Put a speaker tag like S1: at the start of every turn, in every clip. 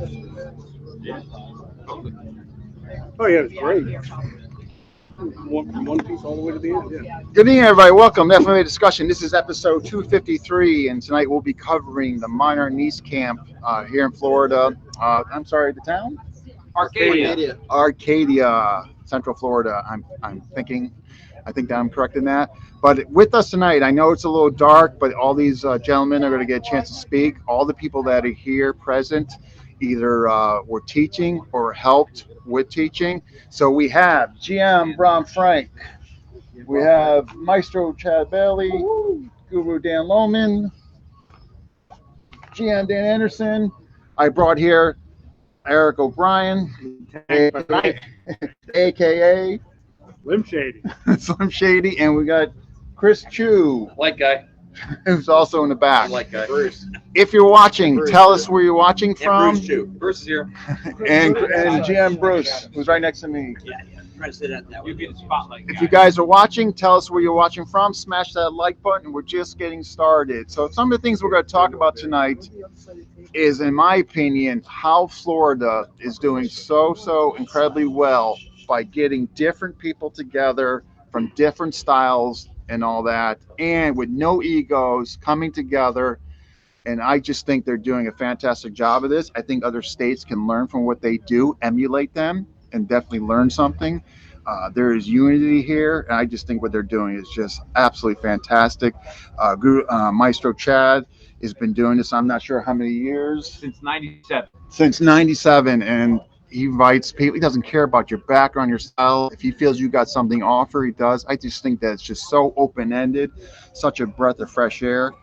S1: Yeah. Totally.
S2: Oh yeah, it's great. From one piece all the way to the end. Yeah.
S3: Good evening, everybody. Welcome to FMA Discussion. This is episode 253, and tonight we'll be covering the minor Arnis camp here in Florida. I'm sorry, the town? Arcadia, Central Florida. I'm thinking. I think that I'm correct in that. But with us tonight, I know it's a little dark, but all these gentlemen are going to get a chance to speak. All the people that are here present either were teaching or helped with teaching. So we have GM Bram Frank. We have Maestro Chad Bailey, Guro Dan Lowman, GM Dan Anderson. I brought here Eric O'Brien, aka
S2: Slim Shady.
S3: Slim Shady, and we got Chris Chiu,
S1: White guy.
S3: who's also in the back.
S1: White guy.
S4: Bruce.
S3: If you're watching,
S4: Bruce.
S3: tell us where you're watching
S4: And
S3: from.
S4: Bruce too.
S1: Bruce is here.
S3: And GM Bruce, who's right next to me.
S4: Yeah. Try to say that way.
S1: You be the spotlight guy.
S3: If you guys are watching, tell us where you're watching from. Smash that like button. We're just getting started. So some of the things we're going to talk about tonight is, in my opinion, how Florida is doing so incredibly well by getting different people together from different styles and all that, and with no egos coming together. And I just think they're doing a fantastic job of this. I think other states can learn from what they do, emulate them, and definitely learn something. There is unity here, and I just think what they're doing is just absolutely fantastic. Maestro Chad has been doing this, I'm not sure how many years.
S1: Since 97.
S3: Since 97, and he invites people. He doesn't care about your background, your style. If he feels you got something to offer, he does. I just think that it's just so open-ended, such a breath of fresh air.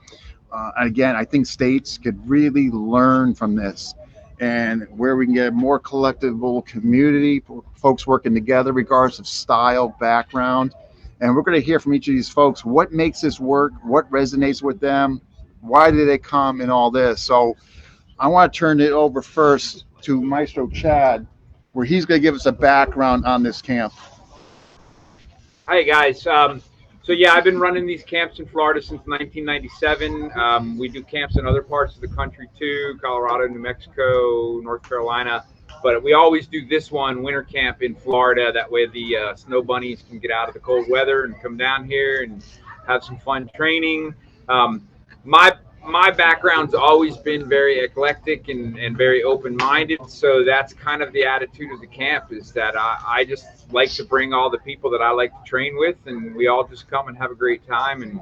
S3: And again, I think states could really learn from this, and where we can get more collectible community, folks working together regardless of style, background. And we're going to hear from each of these folks what makes this work, what resonates with them, why do they come, and all this. So I want to turn it over first to Maestro Chad, where he's going to give us a background on this camp.
S5: Hi guys. So yeah, I've been running these camps in Florida since 1997. We do camps in other parts of the country too, Colorado, New Mexico, North Carolina. But we always do this one, winter camp in Florida. That way the snow bunnies can get out of the cold weather and come down here and have some fun training. My background's always been very eclectic and very open-minded, so that's kind of the attitude of the camp, is that I just like to bring all the people that I like to train with, and we all just come and have a great time. And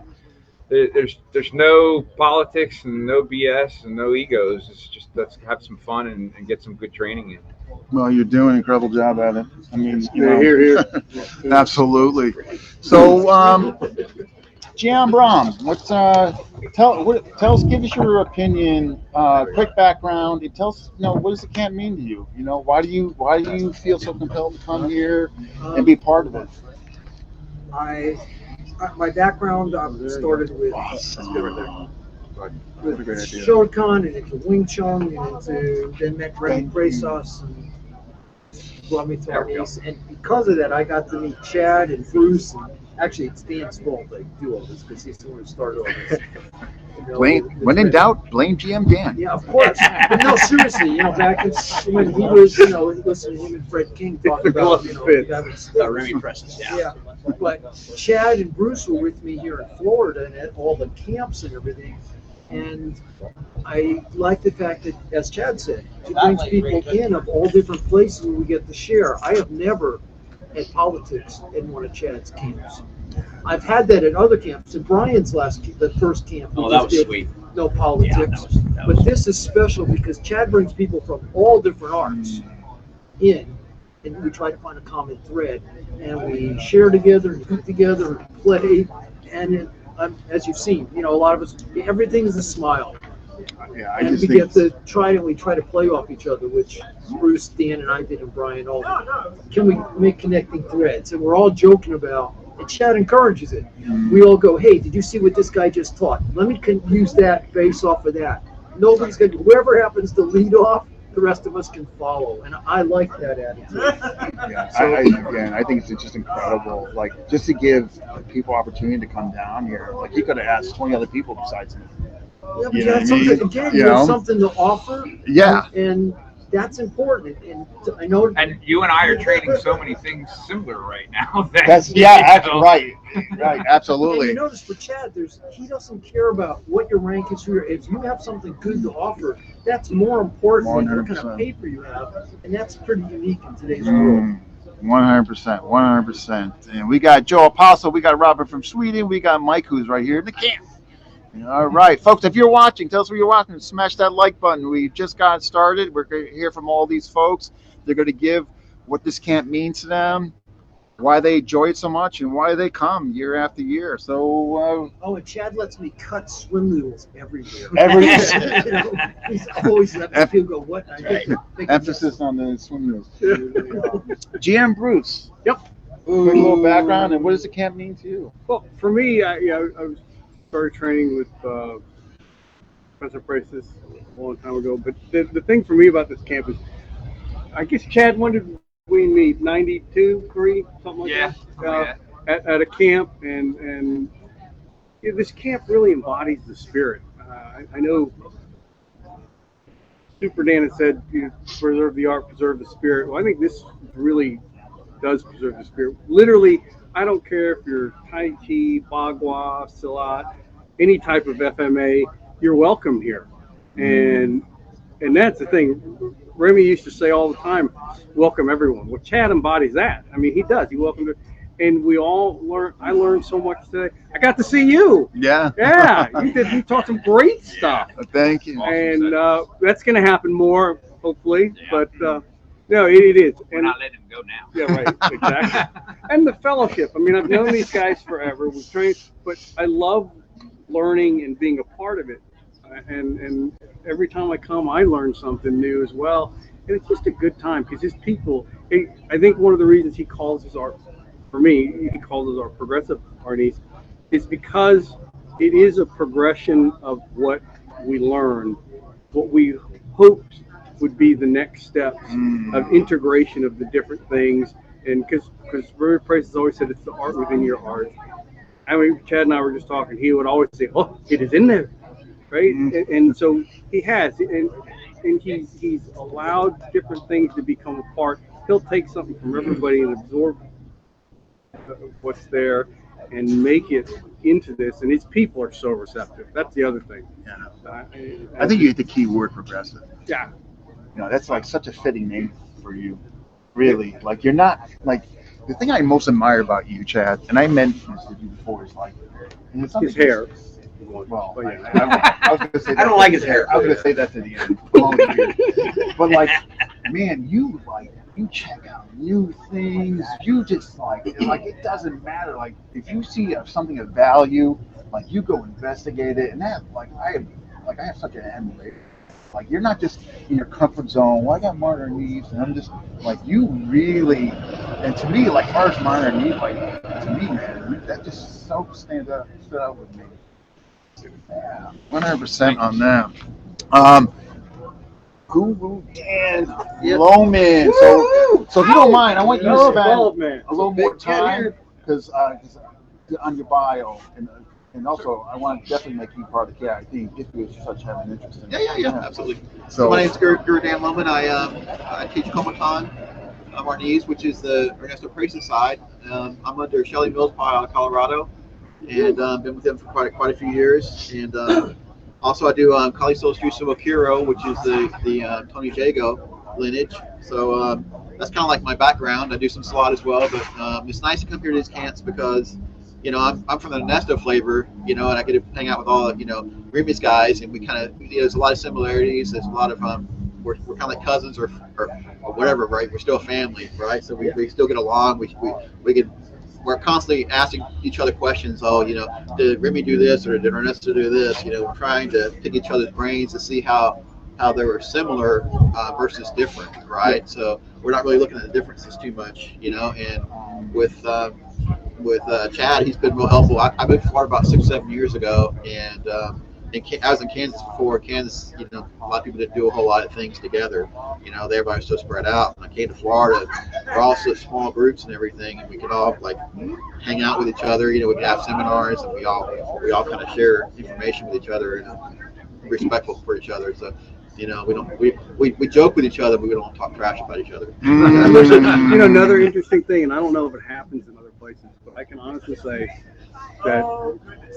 S5: there's no politics and no BS and no egos. It's just let's have some fun and get some good training in.
S3: Well, you're doing an incredible job at it. I mean,
S2: Here.
S3: absolutely. So, GM Bram, give us your opinion, quick background. And tell us, what does the camp mean to you? Why do you feel so compelled to come here and be part of it?
S6: My background started with Shotokan and into Wing Chun and then met Ray Brasos and brought me to Arnis. And because of that, I got to meet Chad and Bruce. And actually, it's Dan's fault I do all this because he's the one who started all this.
S3: When in doubt, blame GM Dan.
S6: Yeah, of course. But no, seriously, back when he was, listening to him and Fred King talk about,
S4: Remy Presses.
S6: yeah. But Chad and Bruce were with me here in Florida and at all the camps and everything. And I like the fact that, as Chad said, it brings people in of all different places where we get to share. I have never had politics in one of Chad's camps. I've had that at other camps. At Brian's the first camp,
S4: Oh, that was sweet.
S6: no politics.
S4: Yeah, that was
S6: But this is special because Chad brings people from all different arts in, and we try to find a common thread, and we share together and eat together and play. And as you've seen, a lot of us, everything is a smile.
S3: Yeah, I
S6: And
S3: just
S6: we
S3: think
S6: get to try to play off each other, which Bruce, Dan, and I did, and Brian all. Can we make connecting threads? And we're all joking about, and Chad encourages it. We all go, hey, did you see what this guy just taught? Let me use that base off of that. Nobody's going to, whoever happens to lead off, the rest of us can follow. And I like that attitude.
S3: Yeah, I think it's just incredible. Like, just to give people opportunity to come down here. Like, he could have asked 20 other people besides me.
S6: Yeah, but you have something, again, you have something to offer.
S3: Yeah.
S6: And that's important. And I know.
S5: And you and I are trading so many things similar right now. That,
S3: That's right,
S6: And
S3: absolutely.
S6: you notice for Chad, he doesn't care about what your rank is. If you have something good to offer, that's more important than what kind of
S3: 100%.
S6: paper you have, and that's pretty unique in today's world.
S3: 100%. And we got Joe Apostle, we got Robert from Sweden, we got Mike who's right here in the camp. All right, folks, if you're watching, tell us where you're watching. Smash that like button. We just got started. We're going to hear from all these folks. They're going to give what this camp means to them, why they enjoy it so much, and why they come year after year. So,
S6: and Chad lets me cut swim noodles every year.
S3: every
S6: He's always let me feel go, what?
S3: emphasis on the swim noodles. GM Bruce.
S2: Yep.
S3: A little background, and what does the camp mean to you?
S2: Well, for me, I started training with Professor Prices a long time ago. But the thing for me about this camp is, I guess Chad, when did we meet? 92, 3, something like that. At a camp, and this camp really embodies the spirit. I know Super Dan had said, preserve the art, preserve the spirit. Well, I think this really does preserve the spirit. Literally, I don't care if you're Tai Chi, Bagua, Silat, any type of FMA, you're welcome here. And that's the thing. Remy used to say all the time, welcome everyone. Well, Chad embodies that. I mean, he does. He welcomed it. And we all learned. I learned so much today. I got to see you.
S3: Yeah.
S2: Yeah, you taught some great stuff.
S3: Thank you.
S2: And that's going to happen more, hopefully.
S5: Yeah.
S2: But no, it is.
S5: We're not letting him go now.
S2: Yeah, right, exactly. And the fellowship. I mean, I've known these guys forever. We've trained, but I love learning and being a part of it. And every time I come, I learn something new as well. And it's just a good time because his people. I think one of the reasons he calls us for me, he calls us our progressive Arnis, is because it is a progression of what we learn, what we hoped would be the next steps of integration of the different things. And because Robert Price has always said it's the art within your art. I mean, Chad and I were just talking. He would always say, "Oh, it is in there," right? And so he has, and he's allowed different things to become a part. He'll take something from everybody and absorb what's there and make it into this. And his people are so receptive. That's the other thing.
S3: Yeah. I think you hit the key word, progressive.
S2: Yeah.
S3: That's like such a fitting name for you. Really, like you're not like the thing I most admire about you, Chad, and I mentioned this to you before, is like
S2: His hair.
S3: Well,
S2: Oh, yeah.
S3: I was gonna say that.
S4: I don't like his hair.
S3: I was gonna say that to the end. But like, man, you check out new things. You just like it doesn't matter. Like if you see something of value, like you go investigate it, and that I have such an admiration. Like you're not just in your comfort zone. Well, I got minor needs, and I'm just like you really. And to me, like far as minor needs, like to me, man, that just so stood out with me. Yeah, 100% on that. Guro Dan Lowman. So if you don't mind, I want you to spend a little more time because on your bio and also I want to definitely make you part of the cat. I think if you such have an interest in it.
S7: Yeah, absolutely.
S3: So
S7: My name's Guro Dan Lowman. I teach Comic-Con Arnis, which is the Ernesto Price's side. I'm under Shelley Mills Pile out of Colorado, and been with them for quite a few years. And also I do Kalisos Yusubakiro, which is the Tony Jago lineage. So that's kind of like my background. I do some slot as well, but it's nice to come here to these camps because I'm from the Ernesto flavor, and I get to hang out with all Remy's guys, and we kind of there's a lot of similarities. There's a lot of we're kind of like cousins or whatever, right? We're still a family, right? So we still get along. We're constantly asking each other questions. Oh, did Remy do this or did Ernesto do this? We're trying to pick each other's brains to see how they were similar versus different, right? So we're not really looking at the differences too much, And with Chad, he's been real helpful. I've been to Florida about 6-7 years ago, and I was in Kansas before. Kansas, a lot of people didn't do a whole lot of things together. Everybody's so spread out. When I came to Florida, we're all such small groups and everything, and we could all hang out with each other. We could have seminars, and we all kind of share information with each other and be respectful for each other. So You know, we joke with each other, but we don't talk trash about each other.
S2: And there's another interesting thing, and I don't know if it happens in other places, but I can honestly say that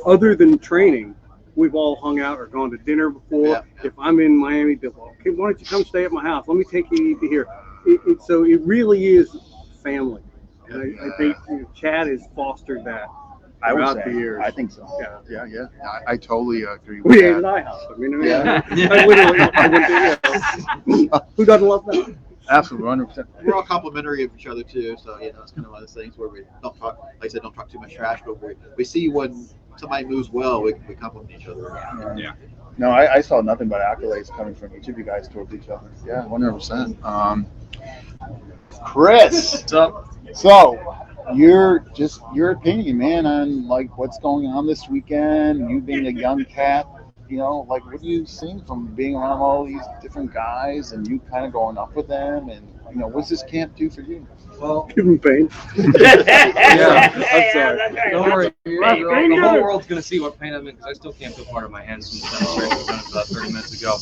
S2: other than training, we've all hung out or gone to dinner before.
S7: Yeah.
S2: If I'm in Miami, they'll go, okay, why don't you come stay at my house? Let me take you to here. So it really is family. And I think Chad has fostered that
S3: I would
S2: throughout
S3: say.
S2: the years.
S3: I think so.
S2: Yeah.
S3: Yeah. I totally agree with
S2: We ate at
S3: that.
S2: IHOP. I literally, who doesn't love that?
S3: Absolutely, 100%.
S7: We're all complimentary of each other too, so it's kind of one of those things where we don't talk, like I said, don't talk too much trash, but we see when somebody moves well, we compliment each other.
S5: Yeah.
S3: No, I saw nothing but accolades coming from each of you guys towards each other. Yeah, 100%. Chris,
S8: What's up?
S3: so your opinion, man, on like what's going on this weekend. You being a young cat, like what are you seeing from being around all these different guys and you kind of going up with them, and what's this camp do for you?
S8: Well,
S2: Give him pain.
S8: yeah.
S2: I'm sorry.
S8: Don't worry.
S2: Right,
S8: The whole world's going to see what pain I'm in because I still can't feel part of my hands from the demonstration was done about 30 minutes ago.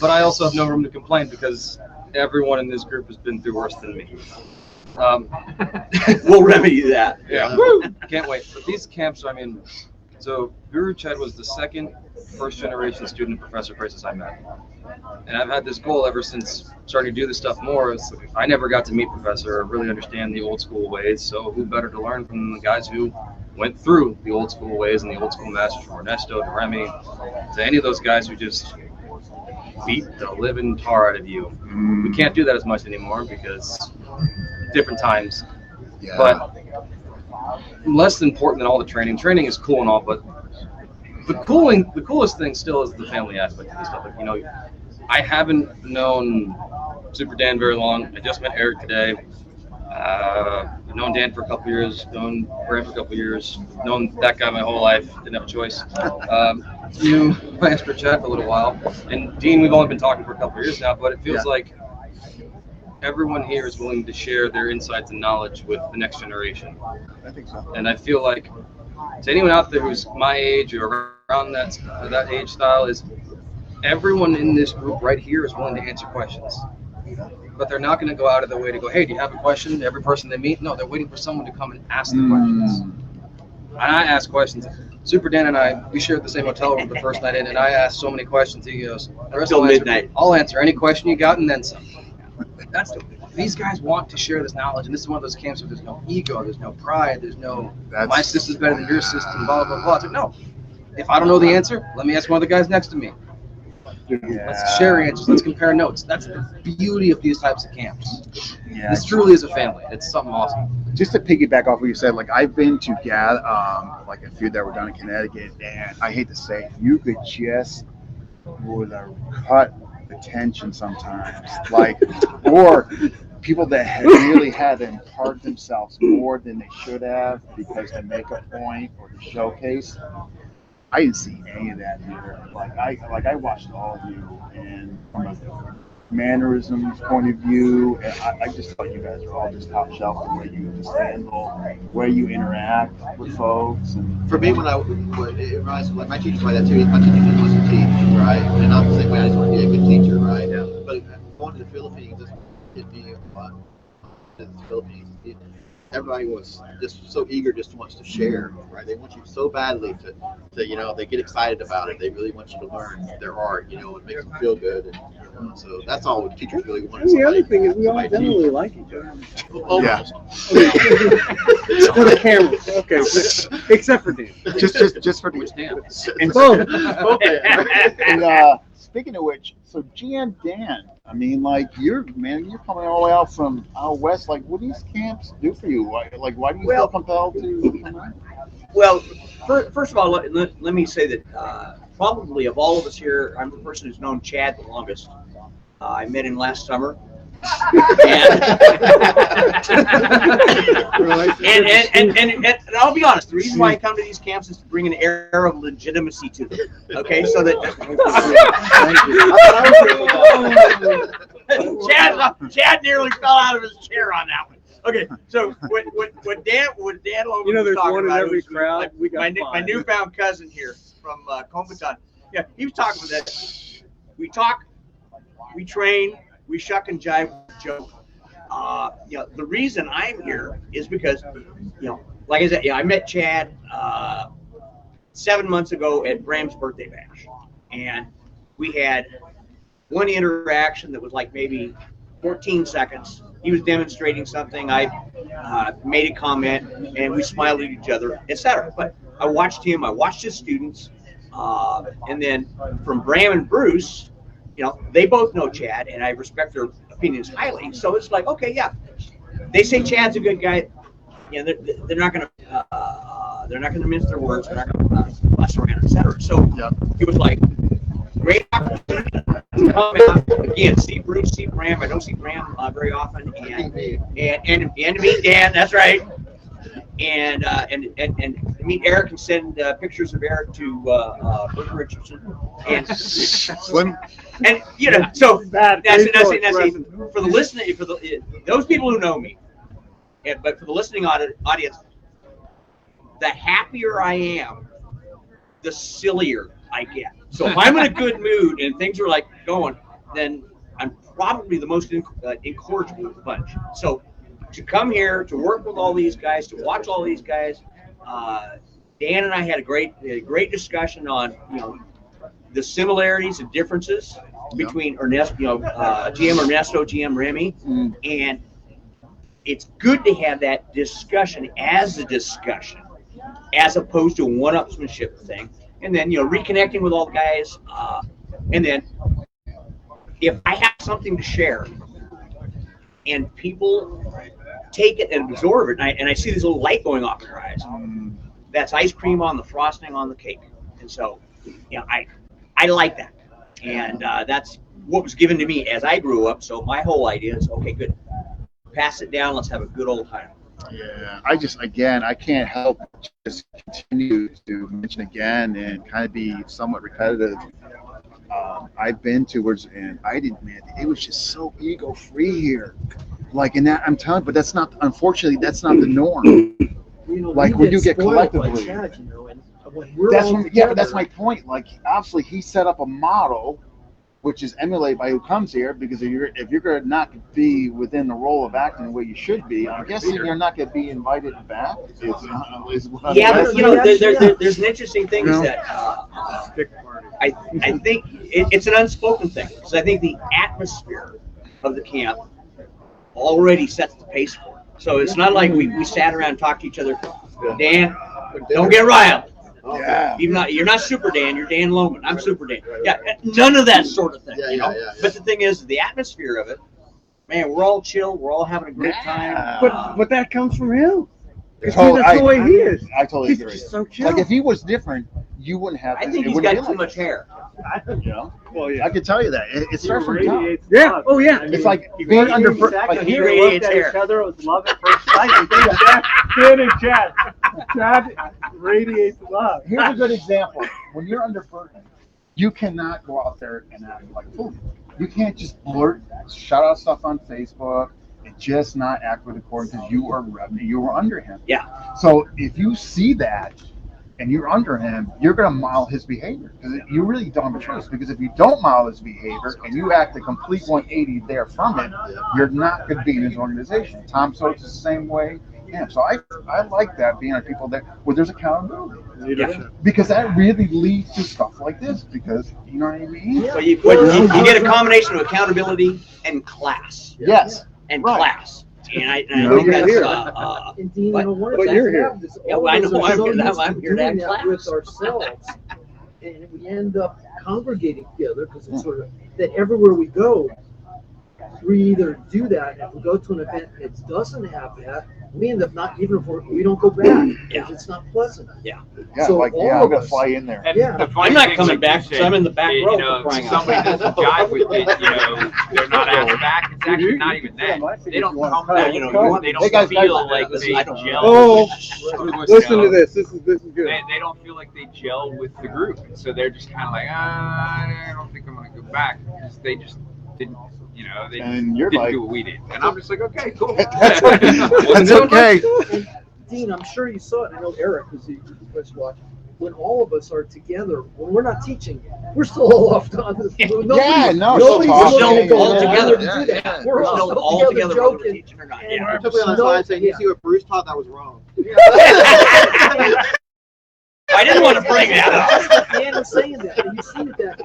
S8: But I also have no room to complain because everyone in this group has been through worse than me.
S4: We'll remedy that.
S8: Yeah. Can't wait. But these camps, so Guru Chad was the second first-generation student of Professor Price's I met. And I've had this goal ever since starting to do this stuff more. I never got to meet Professor or really understand the old school ways, so who better to learn from the guys who went through the old school ways and the old school masters, from Ernesto to Remy, to any of those guys who just beat the living tar out of you. We can't do that as much anymore because different times.
S3: Yeah.
S8: But less important than all the training. Training is cool and all, but the coolest thing still is the family aspect of this stuff. Like, I haven't known Super Dan very long. I just met Eric today. I've known Dan for a couple years, known Bram for a couple years, known that guy my whole life, didn't have a choice. Knew Maestro Chad for a little while. And Dean, we've only been talking for a couple years now, but it feels like everyone here is willing to share their insights and knowledge with the next generation.
S3: I think so.
S8: And I feel like to anyone out there who's my age or around that age style, is everyone in this group right here is willing to answer questions. But they're not going to go out of their way to go, hey, do you have a question? Every person they meet? No, they're waiting for someone to come and ask the questions. And I ask questions. Super Dan and I, we shared the same hotel room the first night in, and I asked so many questions. He goes,
S4: Till midnight.
S8: I'll answer any question you got and then some. These guys want to share this knowledge, and this is one of those camps where there's no ego, there's no pride, there's no my system's better than your system, blah, blah, blah. It's like, no. If I don't know the answer, let me ask one of the guys next to me. Let's share answers. Let's compare notes. That's the beauty of these types of camps.
S3: Yeah.
S8: This truly is a family. It's something awesome.
S3: Just to piggyback off what you said, like I've been to like a few that were down in Connecticut, and I hate to say it, you could just with a cut the tension sometimes, like, or people that had really had to impart themselves more than they should have because to make a point or to showcase. I didn't see any of that here. I watched all of you, and from a mannerisms point of view, and I just thought you guys are all just top shelf the way you just handle, the way you interact with folks. And
S7: For me, it reminds me, like my teacher's like that too. My teacher didn't want to teach, right? And I'm the same way. I just want to be a good teacher, right? Yeah. But going to the Philippines just hit me fun. The Philippines, everybody was just so eager, just wants to share, right? They want you so badly to they get excited about it. They really want you to learn their art, it makes them feel good. And so that's all teachers really want.
S2: And the other thing is we all generally like each other.
S7: Almost.
S2: For the camera. Okay. Except for Dan.
S3: Just for
S8: Which Dan?
S2: And both.
S3: And speaking of which, so GM Dan, I mean, like you're coming all the way out from out west. Like, what do these camps do for you? Why do you feel compelled to come out?
S4: Well, first of all, let me say that probably of all of us here, I'm the person who's known Chad the longest. I met him last summer. And I'll be honest, the reason why I come to these camps is to bring an air of legitimacy to them. Okay, so that Chad nearly fell out of his chair on that one. Okay, so what Dan Lowman
S2: there's
S4: was talking
S2: one in
S4: about,
S2: every crowd. We got
S4: my newfound cousin here from Combatan. Yeah, he was talking about that. We talk we train, we shuck and jive, joke. The reason I'm here is because, like I said, I met Chad 7 months ago at Bram's birthday bash, and we had one interaction that was like maybe 14 seconds. He was demonstrating something. I made a comment, and we smiled at each other, etc. But I watched him. I watched his students, and then from Bram and Bruce, they both know Chad, and I respect their opinions highly. So it's like, okay, yeah, they say Chad's a good guy. They're not going to mince their words. They're not going to bust around, etc. So it was like great opportunity to come out again. See Bruce, see Bram. I don't see Bram very often, and meet Dan. That's right. And meet Eric and send pictures of Eric to Bert Richardson and
S3: Slim.
S4: And so that's for the listening, for those people who know me, but for the listening audience, the happier I am, the sillier I get. So if I'm in a good mood and things are like going, then I'm probably the most incorrigible of the bunch. So to come here, to work with all these guys, to watch all these guys, Dan and I had a great discussion on the similarities and differences between GM Ernesto, GM Remy, and it's good to have that discussion as a discussion, as opposed to a one-upsmanship thing. And then reconnecting with all the guys, and then if I have something to share, and people take it and absorb it, and I see this little light going off in their eyes, that's ice cream on the frosting on the cake. And so, I like that, and that's what was given to me as I grew up. So my whole idea is, okay, good, pass it down. Let's have a good old time.
S3: Yeah, I can't help but just continue to mention again and kind of be somewhat repetitive. I've been towards, and I didn't, man, it was just so ego-free here. Like, in that, I'm telling you, but that's not, unfortunately, that's not the norm. Like, when you get collectively.
S6: Chad, but
S3: that's my point. Like, obviously, he set up a model which is emulated by who comes here, because if you're going to not be within the role of acting the way you should be, I'm guessing you're not going to be invited back. But
S4: there's an interesting thing is that I think it's an unspoken thing, because I think the atmosphere of the camp already sets the pace for it. So it's not like we sat around and talked to each other. Dan, don't get riled.
S3: Yeah.
S4: You're not Super Dan. You're Dan Lowman. I'm Super Dan. Yeah, none of that sort of thing. But the thing is, the atmosphere of it, man, we're all chill. We're all having a great time.
S2: But that comes from him. That's
S3: the
S2: way he is.
S3: I totally agree.
S2: He's so chill.
S3: Like, if he was different, you wouldn't have.
S4: I think he's got too much hair.
S2: Well, yeah.
S3: I can tell you that. It starts from top.
S2: Yeah. Oh, yeah.
S3: It's like being under.
S4: Like, he radiates hair.
S9: Each other, it was love at first sight. Dan and Chad. Chad radiates love.
S3: Here's a good example. When you're under burden, you cannot go out there and act like a fool. You can't just shout out stuff on Facebook and just not act with accord because you were under him.
S4: Yeah.
S3: So if you see that and you're under him, you're going to model his behavior, because you really don't have a choice. Because if you don't model his behavior and you act a complete 180 there from it, you're not going to be in his organization. Tom Soates is the same way. Yeah, so I like that, being on people where there's accountability.
S2: Yeah.
S3: Because that really leads to stuff like this, because, you know what I mean?
S4: So you get a combination of accountability and class.
S3: Yes.
S4: And
S3: right.
S4: class. And I think that's
S2: But you're here.
S4: Yeah, well, I know I'm here to act class.
S6: With ourselves, and we end up congregating together, because it's sort of that everywhere we go, we either do that, and if we go to an event that doesn't have that, we end up not, even if we don't go back, because it's not pleasant.
S4: Yeah.
S3: Yeah,
S6: So
S3: like,
S6: all
S3: I'm
S6: of
S3: going to
S6: us-
S3: fly in there.
S5: And
S6: Yeah.
S5: the funny
S4: I'm not
S5: thing,
S4: coming
S5: like
S4: back
S5: you
S4: because I'm in the back
S5: said,
S4: row for crying
S5: if
S4: out
S5: somebody
S4: loud.
S5: doesn't jive with it, they're not asked back. It's actually not even that. They don't come back, they
S3: Hey,
S5: don't
S3: guys,
S5: feel like they
S4: I don't-
S5: gel.
S2: Oh,
S5: with,
S2: listen to this. This is good.
S5: They don't feel like they gel with the group. So they're just kind of like, I don't think I'm going to go back, because they just didn't, they
S3: And you're
S5: didn't
S3: like-
S5: do what we did. And I'm just like, okay, cool.
S3: That's okay.
S6: And Dean, I'm sure you saw it. I know Eric, because he was watching. when all of us are together, when we're not teaching, we're still all off on the
S3: Yeah, no,
S6: nobody's
S3: talking,
S6: looking
S4: all
S6: to
S4: together.
S6: do
S3: Yeah,
S6: that.
S3: yeah.
S6: We're
S4: We're still all together whether we're
S6: joking.
S4: teaching or not.
S6: And
S4: Yeah.
S7: We're typically on the side saying, you see what Bruce taught, that was wrong.
S4: I didn't want to bring that up.
S6: Dan was saying that, and you see that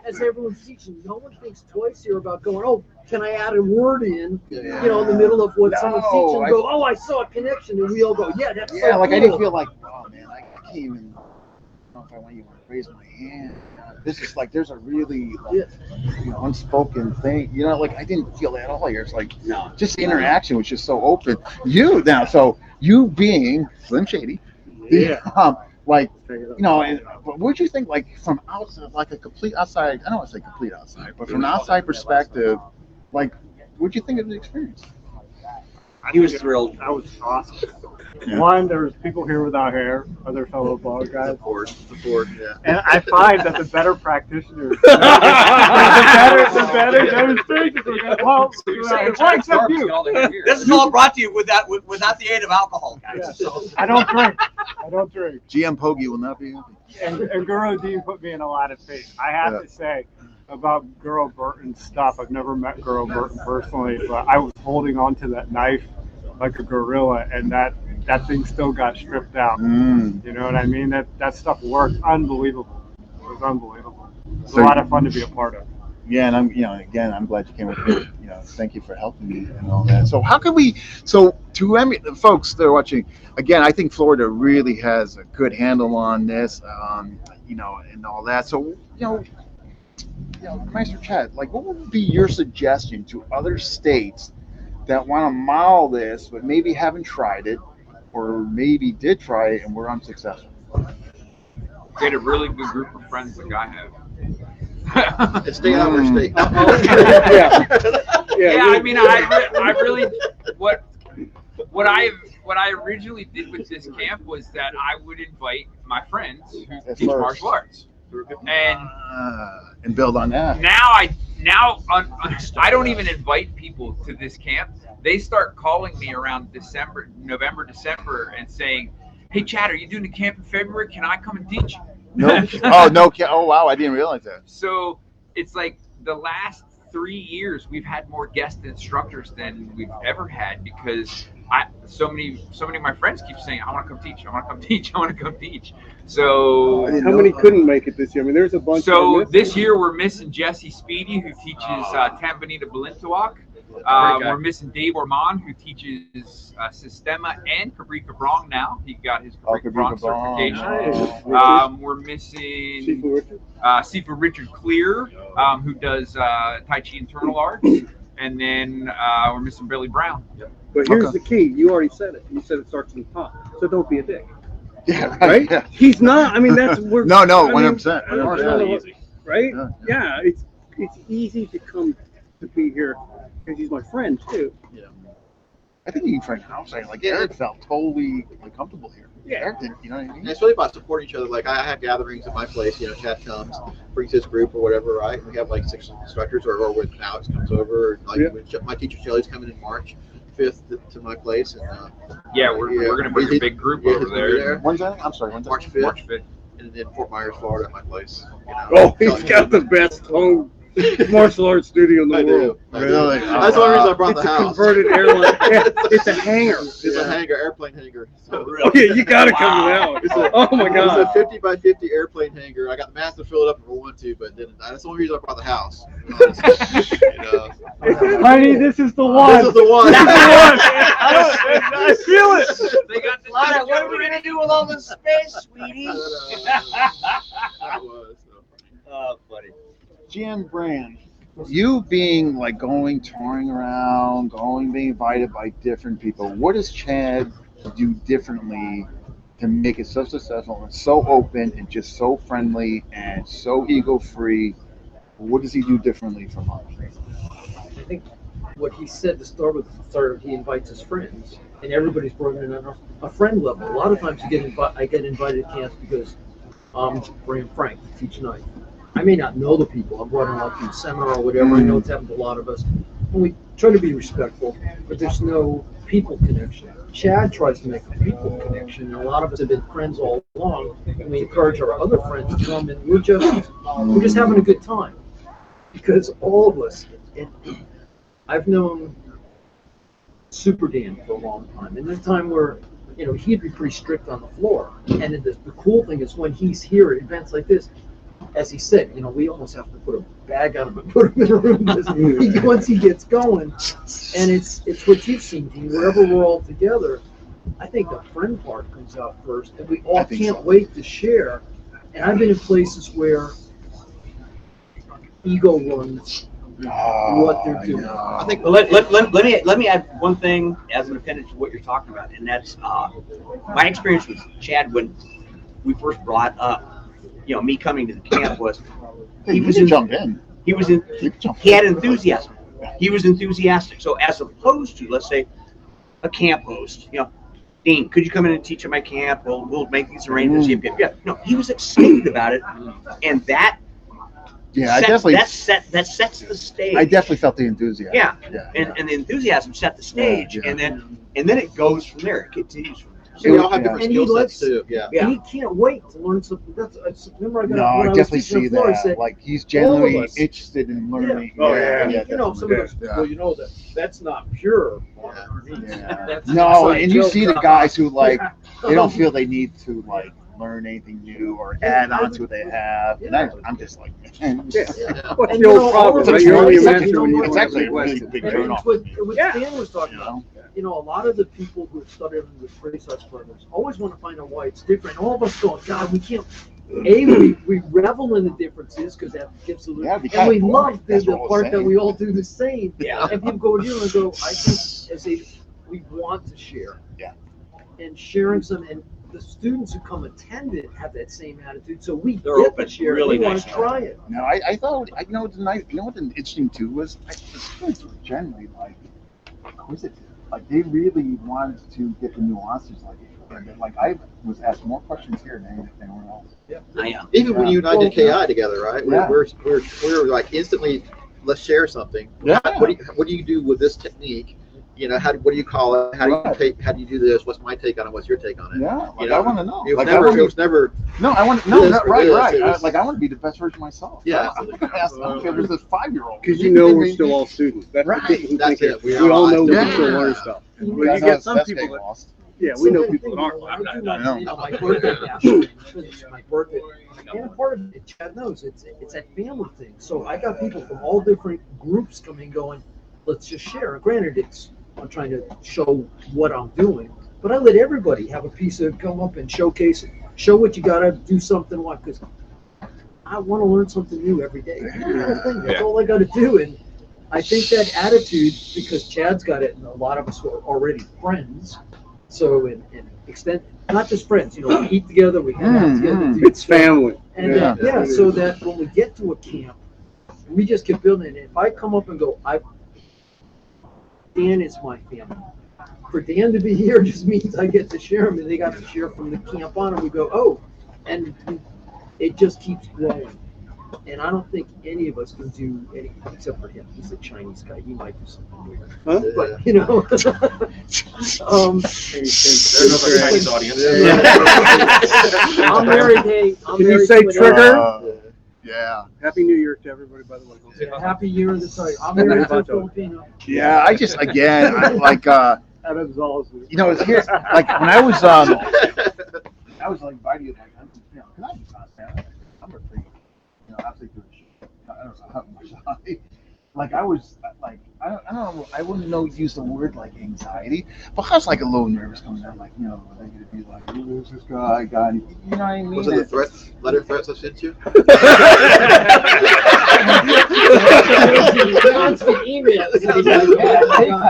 S6: as everyone's teaching, no one thinks twice here about going, oh, can I add a word in, in the middle of what someone's teaching, and go, oh, I saw a connection, and we all go, yeah, that's so
S3: like
S6: cool.
S3: I didn't feel like, oh man, I can't even know if I want to even raise my hand. This is like there's a really unspoken thing, like I didn't feel that at all here. It's like just the interaction was just so open. You being Slim Shady, but what'd you think, like from outside, like a complete outside? I don't want to say complete outside, but from an outside perspective, like what'd you think of the experience?
S4: He was thrilled.
S9: That was awesome.
S3: Yeah.
S9: One, there was people here without hair, other fellow bald guys.
S7: The board, yeah.
S9: And I find that the better practitioners, the better demonstrations are going to well, except you.
S4: This is all brought to you without the aid of alcohol, guys.
S9: Yeah.
S4: So.
S9: I don't drink.
S3: GM Poggi will not be happy.
S9: And Guro Dean put me in a lot of faith. I have to say about Guro Burton's stuff, I've never met Guro Burton personally, but I was holding on to that knife like a gorilla, and that thing still got stripped out. You know what I mean? That stuff worked unbelievable. It was unbelievable. It was a lot of fun to be a part of.
S3: Yeah, and I'm glad you came with me. Thank you for helping me and all that. So how can we? So to the folks that are watching, again, I think Florida really has a good handle on this, and all that. So Maestro Chad, like, what would be your suggestion to other states that want to model this, but maybe haven't tried it, or maybe did try it and were unsuccessful?
S5: Get a really good group of friends like I have.
S7: And stay out of our state.
S5: Yeah, I mean, I really what I originally did with this camp was that I would invite my friends who teach martial arts,
S3: And build on that.
S5: Now I don't even invite people to this camp. They start calling me around November, December, and saying, "Hey, Chad, are you doing a camp in February? Can I come and teach?"
S3: No. Oh, wow, I didn't realize that.
S5: So it's like the last 3 years we've had more guest instructors than we've ever had, because so many of my friends keep saying, "I want to come teach. I want to come teach. I want to come teach." So
S2: how many couldn't make it this year? I mean, there's a bunch.
S5: So this year we're missing Jesse Speedy, who teaches Tambonita Balintawak. We're missing Dave Ormond, who teaches Sistema and Cabrica Brong now. He got his Cabrica Brong certification.
S2: Nice.
S5: We're missing Sifu Richard Clear, who does Tai Chi internal arts. And then we're missing Billy Brown.
S2: But here's the key. You already said it. You said it starts in the top. So don't be a dick.
S3: Yeah,
S2: right?
S3: Yeah.
S2: He's not. I mean, that's
S3: No, 100%.
S2: Right? Yeah, it's easy to come to be here because he's my friend too.
S3: Yeah. I think you can find outside. Like Eric felt totally comfortable here.
S2: Yeah.
S3: Eric didn't, you know what I mean?
S7: And it's really about supporting each other. Like I have gatherings at my place. Chad comes, brings his group or whatever, right? We have like 6 instructors, or when Alex comes over. Like my teacher Shelly's coming in March 5th to my place, and
S5: we're gonna bring a big group over there.
S3: When's that? I'm sorry. When's that?
S7: March 5th.
S5: March 5th.
S7: And then Fort Myers, Florida, at my place.
S2: Oh, he's got the best home martial arts studio in the world.
S3: Really?
S7: That's one reason I brought the house.
S2: It's a converted airline. It's a hangar.
S7: It's a hangar, airplane hangar. So,
S2: Oh yeah, you gotta come to that one. Oh my god.
S7: It's a 50 by 50 airplane hangar. I got the master to fill it up if I want to, but then that's the only reason I brought the house.
S9: Honey, this is the one.
S7: This is the one.
S9: I feel it.
S5: They got the
S4: Lana, what are we gonna do with all this space, sweetie? Buddy.
S3: GM Brand, you being like touring around, being invited by different people, what does Chad do differently to make it so successful and so open and just so friendly and so ego-free? What does he do differently from others?
S6: I think what he said to start with, he invites his friends, and everybody's brought in a friend level. A lot of times I get invited to camps because I'm Bram Frank to teach night. I may not know the people. I'm brought in like to a seminar or whatever. I know it's happened to a lot of us. And we try to be respectful, but there's no people connection. Chad tries to make a people connection, and a lot of us have been friends all along, and we encourage our other friends to come, and we're just having a good time, because all of us, and I've known Super Dan for a long time, and there's a time where, he'd be pretty strict on the floor, and the cool thing is when he's here at events like this, as he said, we almost have to put a bag on him and put him in a room because once he gets going, and it's what you've seen, Dean, wherever we're all together, I think the friend part comes out first, and we all can't wait to share. And I've been in places where ego runs what they're doing.
S4: I think let me add one thing as an appendage to what you're talking about, and that's my experience with Chad when we first brought up, me coming to the camp was he had enthusiasm. He was enthusiastic. So as opposed to, let's say, a camp host, Dean, could you come in and teach at my camp? We'll make these arrangements. Yeah. No, he was excited about it, and that.
S3: Yeah,
S4: that sets the stage.
S3: I definitely felt the enthusiasm.
S4: Yeah. And the enthusementhusiasm set the stage, and then it goes from there. It continues from there.
S7: So we all have different skill sets too. Yeah.
S6: And he can't wait to learn something. Remember
S3: I definitely see that. Said, like he's genuinely interested in learning.
S6: Yeah. Some of those people, that's not pure.
S3: Yeah. No, and you see the guys who they don't feel they need to learn anything new or add on to what they have. And I'm just like,
S2: what's the old problem? Right? You're only a master when you
S3: it's actually a really big turn off.
S6: What Dan was talking about. A lot of the people who have studied under the Trace brothers always want to find out why it's different. All of us go, God, we can't. We revel in the differences because that gives a little. Yeah, and we love the part that we all do the same. Yeah. And people go here and go, I think we want to share.
S3: Yeah.
S6: And sharing some, and the students who come attend it have that same attitude. So
S4: they're open to share.
S6: Really want to try it.
S3: No, I thought what interesting too was the students were generally inquisitive. They really wanted to get the nuances I was asked more questions here than anyone else.
S4: Yeah.
S7: Even when you and I did KI together, right? Yeah. We're instantly, let's share something.
S3: Yeah.
S7: What do you do with this technique? What do you call it? How do you do this? What's my take on it? What's your take on it?
S3: Yeah, I want to know.
S7: It was never.
S3: No, I want right. I want to be the best version of myself.
S7: Yeah,
S3: I'm not gonna ask. There's this 5-year-old.
S2: Because we're still all students. That's right.
S7: That's it.
S2: We all know we can still learn stuff. But you get some people that. Yeah, we know people that aren't.
S6: I do my birthday now. My birthday. And part of it, Chad knows, it's that family thing. So I got people from all different groups coming, going, let's just share. Granted, I'm trying to show what I'm doing, but I let everybody have a piece of come up and showcase it. Show what you got to do something because I want to learn something new every day. That's all I got to do. And I think that attitude, because Chad's got it, and a lot of us are already friends. So in extent, not just friends, we eat together, we hang out together.
S2: It's family.
S6: And so that when we get to a camp, we just keep building it. If I come up and go, Dan is my family. For Dan to be here just means I get to share him, and they got to share from the camp on, and we go, and it just keeps growing. And I don't think any of us can do anything except for him. He's a Chinese guy. He might do something weird.
S2: Huh?
S6: But,
S8: there's another Chinese audience.
S6: I'm married. Hey,
S2: Can you say trigger?
S3: Yeah.
S2: Happy New Year to everybody, by the way.
S6: Yeah, happy year of the Tiger. I'm married to a Filipino.
S3: Yeah, I just again
S2: That absolves you.
S3: It's here. When I was invited can I be transparent? I'm a freak. Absolutely good shit. I don't know how much I was I don't know. I wouldn't use the word anxiety, but I was a little nervous coming down. They're gonna be who's this guy? You know what I mean?
S7: Was it the letter threats I sent you?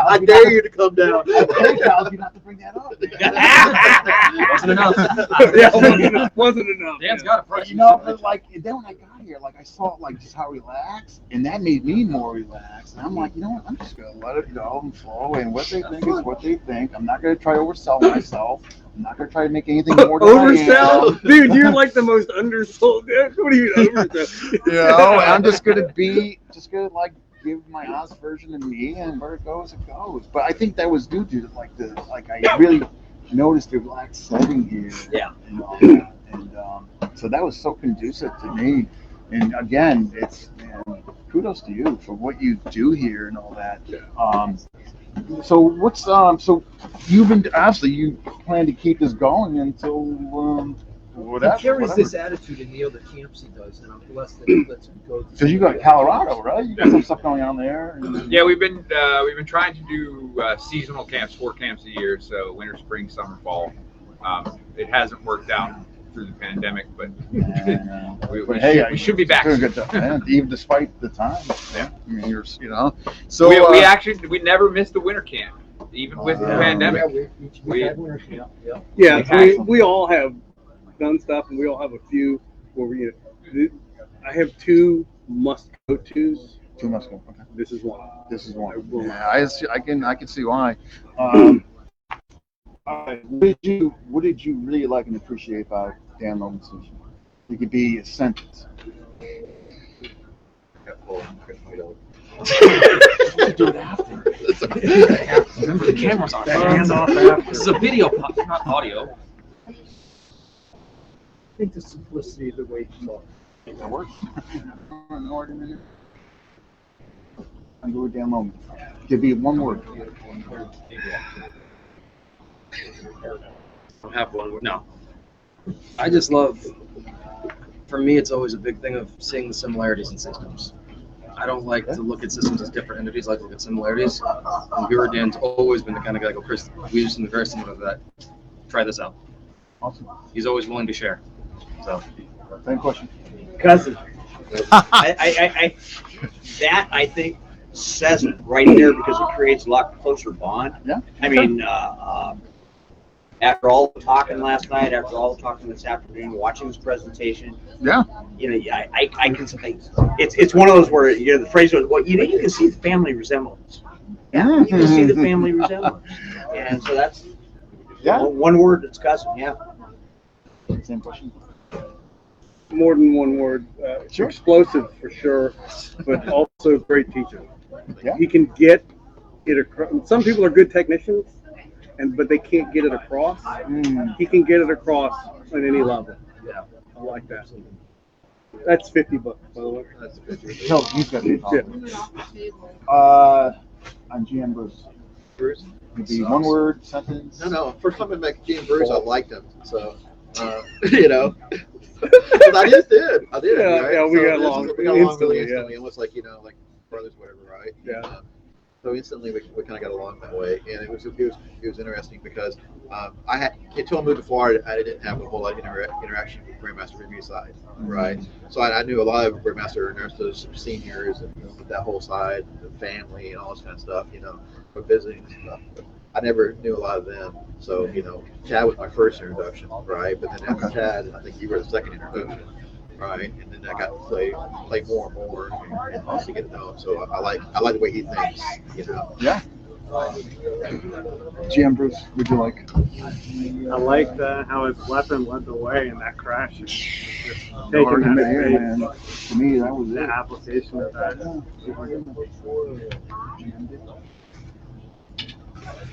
S7: I dare you to come down.
S3: PayPal, you have to bring that up.
S8: Wasn't enough.
S2: Wasn't enough.
S8: Dan's got a price.
S3: But then when I got here, I saw just how relaxed, and that made me more relaxed. And I'm like, what? I'm just gonna let it go and flow, and what they think is what they think. I'm not gonna try to oversell myself. I'm not gonna try to make anything more than
S2: oversell, dude. You're the most undersold. What do you mean oversell?
S3: I'm just gonna give my honest version of me, and where it goes, it goes. But I think that was due to I really noticed the relaxed setting here.
S4: Yeah.
S3: And all that. And so that was so conducive to me. And again, it's kudos to you for what you do here and all that. So what's so you've been obviously you plan to keep this going until whatever.
S6: He carries
S3: whatever.
S6: this attitude in the other camps he does, and I'm blessed that he lets me go.
S3: Because you got Colorado, right? You got some stuff going on there.
S5: Yeah, we've been trying to do seasonal camps, 4 camps a year, so winter, spring, summer, fall. It hasn't worked out through the pandemic, but we should be back.
S3: Good stuff, man. Even despite the time.
S5: Yeah.
S3: I mean, so
S5: we actually never missed the winter camp, even with the pandemic.
S2: We all have done stuff, and we all have a few where I have 2 must-go-tos.
S3: 2 must go. Okay.
S2: This is one.
S3: Yeah, I can see why. What did you really like and appreciate about Dan Lowman's sushi? It could be a sentence. Do it after.
S8: Remember, the camera's on.
S2: Hands off after.
S8: This is a video, not audio.
S6: I think the simplicity of the way he talks.
S3: That works. I'm going Dan Lowman. It could be one word.
S8: I have one word. No. I just love, for me, it's always a big thing of seeing the similarities in systems. I don't like to look at systems as different entities. I like to look at similarities. And Guro Dan's always been the kind of guy go, Chris, we do something very similar to that. Try this out.
S3: Awesome.
S8: He's always willing to share. So,
S3: same question.
S2: Cousin.
S4: I think says it right there because it creates a lot closer bond.
S3: Yeah.
S4: I mean, after all the talking last night, after all the talking this afternoon, watching this presentation,
S3: Yeah.
S4: I can say it's one of those where the phrase was, well, you can see the family resemblance. Yeah, you can see the family resemblance, and so that's one word that's cousin. Yeah.
S3: Same question.
S2: More than one word.
S3: Sure.
S2: Explosive for sure, but also great teacher.
S3: Yeah.
S2: He can get it across. Some people are good technicians, but they can't get it across. He can get it across on any level.
S6: Yeah.
S2: I like that. That's $50, by the way.
S7: That's 50.
S3: No, he's got it. I'm GM Bruce.
S7: Bruce?
S3: It'd be one word, sentence.
S7: No. First time I met Gene Bruce, I liked him. So, But I just did. I did.
S2: Yeah,
S7: right?
S2: yeah, we got along
S7: really
S2: instantly,
S7: instantly. Almost like, like brothers, whatever, right?
S2: Yeah.
S7: So instantly we kind of got along that way, and it was interesting because until I moved to Florida, I didn't have a whole lot of interaction with Grandmaster Review side, right? So I knew a lot of Grandmaster Ernesto's seniors and that whole side, the family and all this kind of stuff, for visiting and stuff. But I never knew a lot of them, so Chad was my first introduction, right? But then after Chad, I think you were the second introduction. Right, and then I got to play more and more, and also get to know him. So I like the way he thinks.
S3: Yeah. GM Bruce, would you like?
S9: I like how his weapon led the way in that crash. Just
S3: No
S9: taking
S3: argument
S9: that
S3: here,
S9: faith,
S3: man. To me, that was
S9: the
S3: it.
S9: application of that.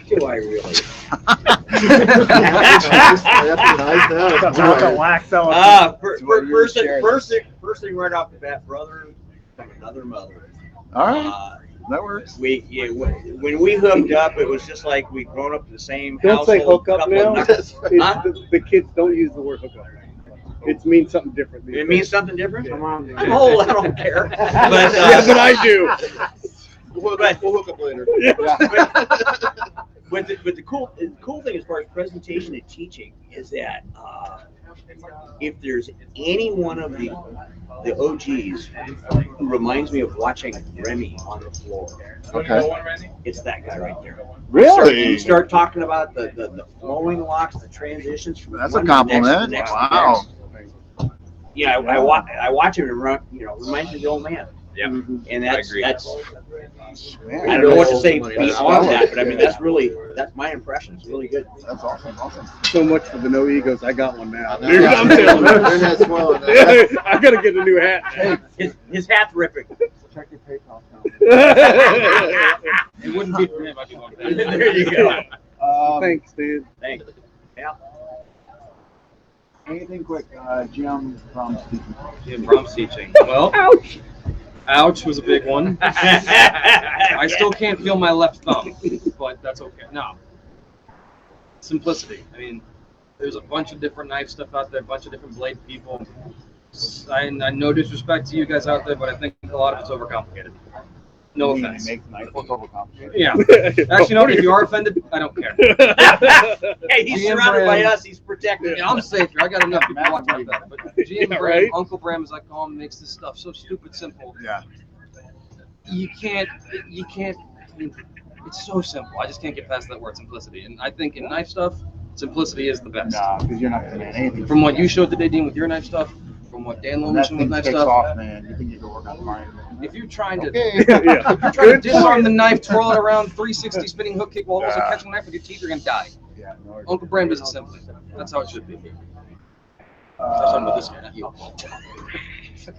S4: Do I really? First thing right off the bat, brother from another mother.
S3: All right, that works.
S4: When we hooked up, it was just like we'd grown up in the same
S2: Don't
S4: household.
S2: say hook up now.
S4: Huh?
S2: The kids don't use the word hook up. It means something different.
S4: It means something different?
S2: Yeah.
S4: I'm old, I don't care. But,
S2: but I do.
S7: We'll hook up later.
S4: But the cool thing as far as presentation and teaching is that if there's any one of the OGs who reminds me of watching Remy on the floor,
S3: Okay.
S4: it's that guy right there.
S3: Really?
S4: You start talking about the flowing locks, the transitions from
S3: That's
S4: one
S3: a
S4: to the next,
S3: compliment.
S4: to the next, to the
S3: Wow.
S4: next. Yeah, I watch him and reminds me of the old man.
S5: Yeah.
S4: And
S5: I agree.
S4: that's
S3: Man,
S4: I don't know what to say
S7: That's
S4: beyond that, but I mean that's my impression. It's really good.
S3: That's awesome. Awesome.
S2: So much for the no egos. I got one now.
S7: No,
S2: Dude, I'm telling
S7: Their head's swelling now.
S2: you. I gotta get a new hat.
S4: His hat's ripping.
S3: Check your PayPal account.
S8: It wouldn't be for him. I'd be going back.
S4: There you go.
S2: Thanks, dude.
S4: Thanks. Yeah.
S3: Anything quick, Jim from speaking.
S8: Jim Brom's teaching. Well, ouch was a big one. I still can't feel my left thumb, but that's okay. No. Simplicity. I mean, there's a bunch of different knife stuff out there, a bunch of different blade people. I no disrespect to you guys out there, but I think a lot of it's overcomplicated. No offense.
S3: Make the knife look overcomplicated.
S8: Yeah. Actually, no, if you are offended, I don't care.
S4: Hey, he's
S8: GM
S4: surrounded by
S8: Bram.
S4: us. He's protected.
S8: Yeah, I'm safe here. I got enough people watching about that. But GM
S2: Yeah,
S8: Bram,
S2: right?
S8: Uncle Bram, as I call him, makes this stuff so stupid simple.
S3: Yeah.
S8: You can't, I mean, it's so simple. I just can't get past that word simplicity. And I think in knife stuff, simplicity is the best.
S3: Nah, because you're not going to anything.
S8: From what you showed today, Dean, with your knife stuff, from what Dan
S3: When
S8: Lowman
S3: that
S8: showed with
S3: thing
S8: knife
S3: kicks
S8: stuff,
S3: off, man, you think you can work on mine.
S8: if you're trying to,
S3: Okay.
S8: if you're trying to disarm the knife, twirl it around 360 spinning hook kick while also
S3: Yeah.
S8: catching the knife with your teeth, you're gonna die.
S3: Yeah, no,
S8: Uncle Bram does it simply. That's how it should be. I was talking about this guy, not you.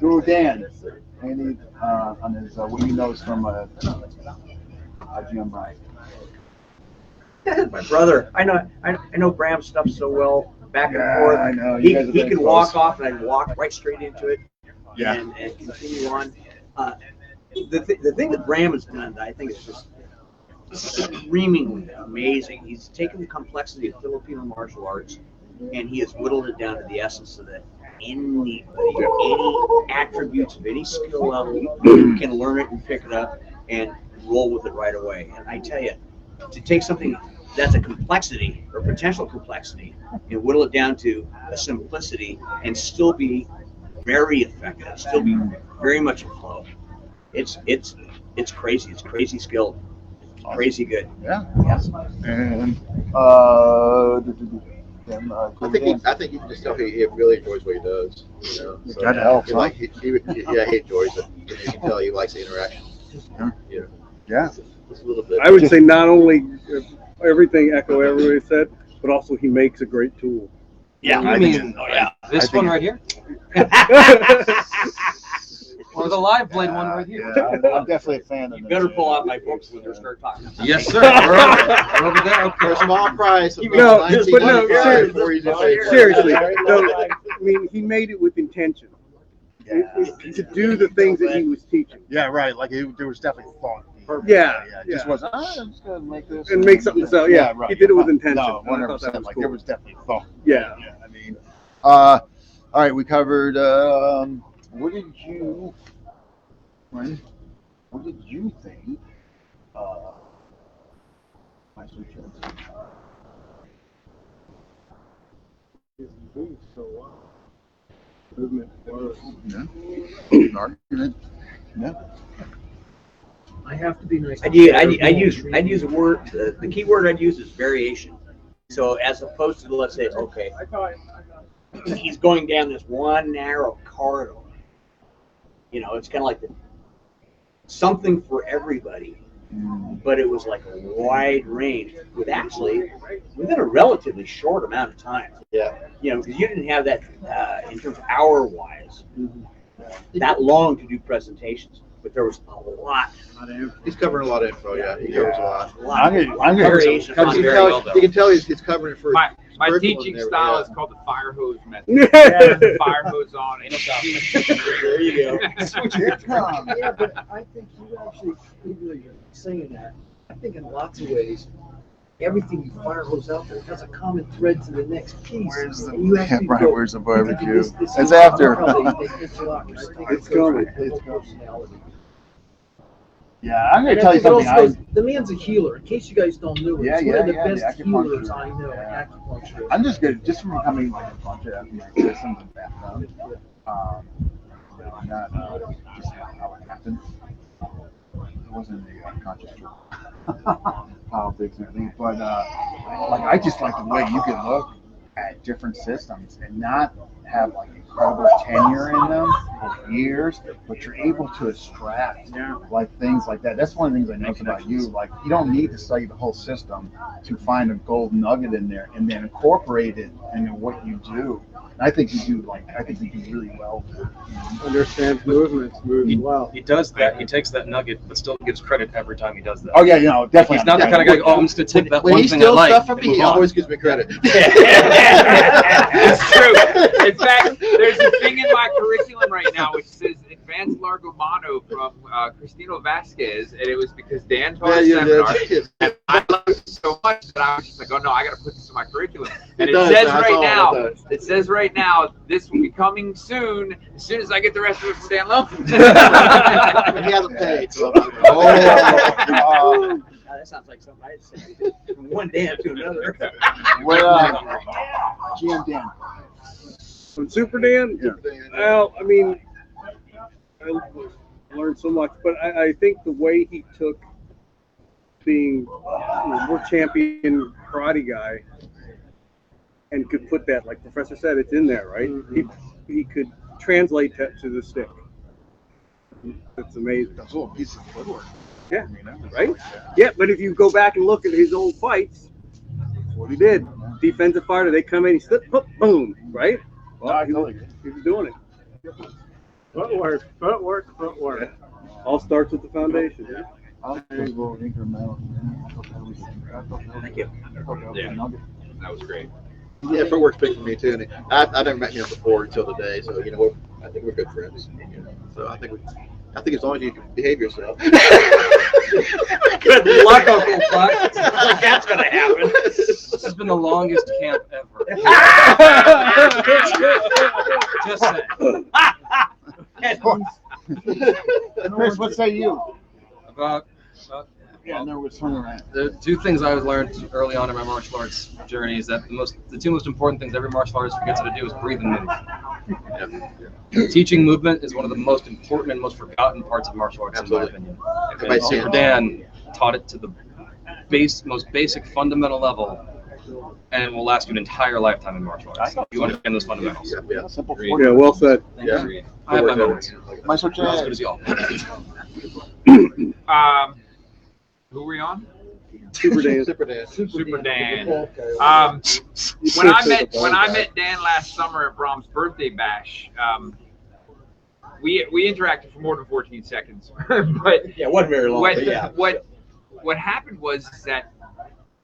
S3: Guru Dan, any on his what do you notice from GM Bryant?
S4: My brother, I know Bram's stuff so well, back and
S3: Yeah,
S4: forth.
S3: I know.
S4: He
S3: You guys are very
S4: can
S3: close.
S4: walk off, and I'd walk right straight into it,
S3: Yeah.
S4: and continue on. The thing that Bram has done that I think is just screamingly amazing. He's taken the complexity of Filipino martial arts, and he has whittled it down to the essence of that anybody, any attributes of any skill level can learn it and pick it up and roll with it right away. And I tell you, to take something that's a complexity or potential complexity and whittle it down to a simplicity and still be very effective, still be very much a flow. It's crazy. It's crazy skill. Crazy good.
S3: Yeah.
S4: Yes.
S3: And
S7: I think you can just tell he really enjoys what he does. You know, so,
S3: That helps,
S7: he,
S3: huh?
S7: like, he enjoys it. You can tell he likes the interaction. You know,
S3: Yeah.
S7: just a little bit.
S2: I would say not only everything echo everybody said, but also he makes a great tool.
S4: Yeah.
S8: I mean, this one right here, or the live blade one right here.
S3: Yeah, I'm definitely a fan of
S4: You
S3: this.
S4: better pull out my books when we start talking.
S8: Yes, sir. We're over there.
S7: For a small price of
S2: No,
S7: $19.95
S2: but no,
S7: before you just
S2: Seriously, no, I mean, he made it with intention to do the things that he was teaching.
S3: Yeah, right. Like there was definitely thought.
S2: Yeah,
S3: It just wasn't. I'm just gonna make this
S2: And make something to sell. Yeah,
S3: right.
S2: he did it with intention.
S3: No,
S2: And I thought
S3: 100%.
S2: that was
S3: Like
S2: cool.
S3: there was definitely thought.
S2: Yeah.
S3: I mean, all right. We covered. What did you think? Maestro Chiu?
S2: Movement.
S3: Yeah. Argument. Yeah.
S6: I have to be nice.
S4: I'd use a word. The key word I'd use is variation. So as opposed to, let's say, okay, he's going down this one narrow corridor. You know, it's kind of like something for everybody, but it was like a wide range with actually within a relatively short amount of time.
S7: Yeah.
S4: You know, because you didn't have that in terms of hour-wise that long to do presentations, but there was a lot.
S7: He's covering a lot of info. Yeah, he covers a lot.
S3: I'm gonna
S4: Variation on
S7: You can
S4: very
S7: tell,
S4: well done.
S7: you can tell he's covering it for
S5: My
S7: curriculum
S5: teaching
S7: and everything,
S5: style
S7: yeah.
S5: is called the fire hose method. Turn the fire hose on. And
S4: There you go.
S6: Yeah, but I think you actually, even though you're saying that, I think in lots of ways, everything you fire hose out there has a common thread to the next piece.
S3: Where's the
S6: And you actually
S3: right?
S6: go,
S3: Where's the
S6: you
S3: barbecue?
S6: do this
S3: It's
S6: is
S3: after.
S6: how they interlock. And I think
S2: It's
S6: it goes
S2: coming.
S6: with the whole personality.
S3: Yeah, I'm gonna
S6: And
S3: tell
S6: I
S3: you
S6: think it
S3: something.
S6: also goes, the man's a healer. In case you guys don't know,
S3: Yeah,
S6: he's one of the
S3: yeah, the
S6: best
S3: acupuncture.
S6: healers I know,
S3: Yeah.
S6: acupuncture.
S3: I'm just good, just from becoming like a bunch of my systems and background. You know, I'm not just how it happened. It wasn't a conscious choice. Politics and everything, but like I just like the way you can look at different systems and not have like incredible tenure in them for years, but you're able to extract like things like that. That's one of the things I noticed about you. Like you don't need to study the whole system to find a gold nugget in there and then incorporate it into what you do. I think you do really well.
S2: Understands movements, moves well.
S8: He does that. He takes that nugget, but still gives credit every time he does that.
S3: Oh yeah, you know, definitely.
S8: He's not the kind of guy. Oh, I'm just gonna take that
S7: When
S8: one
S7: he
S8: thing I
S7: steals
S8: like.
S7: stuff from
S8: and
S7: me,
S8: move
S7: he
S8: on.
S7: always gives me credit.
S5: It's true. In fact, there's a thing in my curriculum right now which says Advanced Largo Mono from Cristino Vasquez, and it was because Dan taught a seminar, and I loved it so much that I was just like, oh no, I got to put this in my curriculum. And it says right now, this will be coming soon, as soon as I get the rest of it from Dan Lowman.
S7: He hasn't paid. So
S4: That sounds like something I'd say from one Dan to another.
S3: GM Dan.
S2: From Super Dan?
S3: Yeah.
S2: Well, I mean, I learned so much, but I think the way he took being world champion karate guy and could put that, like Professor said, it's in there, right?
S3: Mm-hmm.
S2: He could translate that to the stick. That's amazing.
S3: That's a little piece of footwork.
S2: Yeah,
S3: I mean, that was
S2: right?
S3: like,
S2: Yeah, but if you go back and look at his old fights, that's what he did. Defensive fighter, they come in, he slip, boom, right? Well,
S3: I
S2: he
S3: totally
S2: was doing it.
S9: Footwork.
S2: Yeah. All starts with the foundation. Yeah.
S5: Thank you. Yeah. That was great.
S7: yeah, footwork's big for me too. And I never met him before until today, so I think we're good friends. So I think as long as you behave yourself.
S4: Good luck, Uncle Buck. It's not like that's gonna happen.
S8: This has been the longest camp ever. Just saying.
S3: Chris, what say you?
S8: About
S3: Yeah, no, we're turning around.
S8: the two things I learned early on in my martial arts journey is that the two most important things every martial artist forgets how to do is breathe and move. Teaching movement is one of the most important and most forgotten parts of martial arts,
S7: Absolutely.
S8: in my opinion.
S7: Everybody
S8: And
S7: see
S8: Super
S7: it.
S8: Dan taught it to the most basic fundamental level, and will last you an entire lifetime in martial arts. You understand those fundamentals.
S7: Yeah.
S3: Simple
S2: Yeah, well said.
S7: Yeah.
S8: I have my moments.
S3: Maestro
S8: Not as good
S3: Jan.
S8: as y'all.
S5: Who were we on?
S2: Super Dan.
S7: Super Dan.
S5: Super Dan.
S6: Okay.
S5: When I met Dan last summer at Bram's birthday bash, we interacted for more than 14 seconds. But
S4: Yeah, it wasn't very long. But yeah.
S5: what happened was that